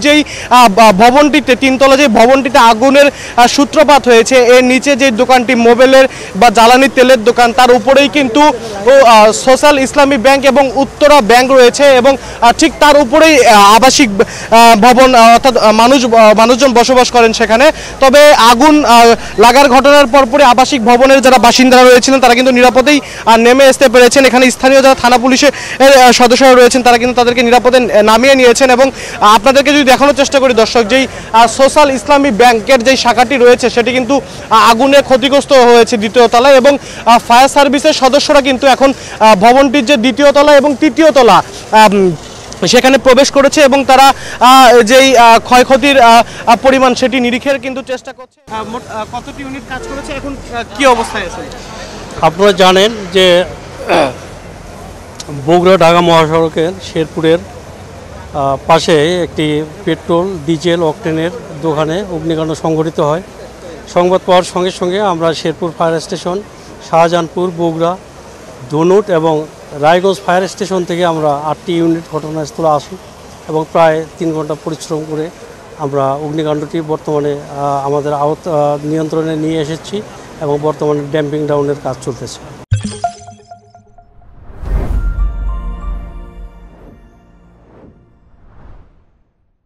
যেই ভবনটিতে তিনতলা যে ভবনটিতে আগুনের সূত্রপাত হয়েছে, এর নিচে যে দোকানটি মোবাইলের বা জ্বালানি তেলের দোকান, তার উপরেই কিন্তু সোশ্যাল ইসলামী ব্যাংক এবং উত্তরা ব্যাংক রয়েছে এবং ঠিক তার উপরেই আবাসিক ভবন, অর্থাৎ মানুষজন বসবাস করেন সেখানে। তবে আগুন লাগার ঘটনার পরপরই আবাসিক ভবনের যারা বাসিন্দারা রয়েছিলেন তারা কিন্তু নিরাপদেই নেমে আসতে পেরেছেন। এখানে স্থানীয় যারা থানা পুলিশের সদস্যরা রয়েছেন তারা কিন্তু তাদেরকে নিরাপদে নামিয়ে নিয়েছেন। এবং আপনাদেরকে যদি দেখানোর চেষ্টা করি দর্শক, যেই সোশ্যাল ইসলামী ব্যাংকের যেই শাখাটি রয়েছে সেটি কিন্তু আগুনে ক্ষতিগ্রস্ত হয়েছে দ্বিতীয় তলায়, এবং ফায়ার সার্ভিসের সদস্যরা কিন্তু এখন ভবনটির যে দ্বিতীয় তলা এবং তৃতীয় তলা সেখানে প্রবেশ করেছে এবং তারা যেই ক্ষয়ক্ষতির পরিমাণ সেটি নিরীক্ষের কিন্তু চেষ্টা করছে। মোট কতটি ইউনিট কাজ করেছে, এখন কি অবস্থায় আছে? আপনারা জানেন যে বগুড়া ঢাকা মহাসড়কের শেরপুরের পাশে একটি পেট্রোল ডিজেল অকটেনের দোকানে অগ্নিকাণ্ড সংঘটিত হয়। সংবাদ পাওয়ার সঙ্গে সঙ্গে আমরা শেরপুর ফায়ার স্টেশন, শাহজাহানপুর, বগুড়া, ধনুট এবং রায়গঞ্জ ফায়ার স্টেশন থেকে আমরা 8টি ইউনিট ঘটনাস্থলে আসি এবং প্রায় 3 ঘন্টা পরিশ্রম করে আমরা অগ্নিকাণ্ডটি বর্তমানে আমাদের নিয়ন্ত্রণে নিয়ে এসেছি এবং বর্তমানে ড্যাম্পিং ডাউনের কাজ চলতেছে।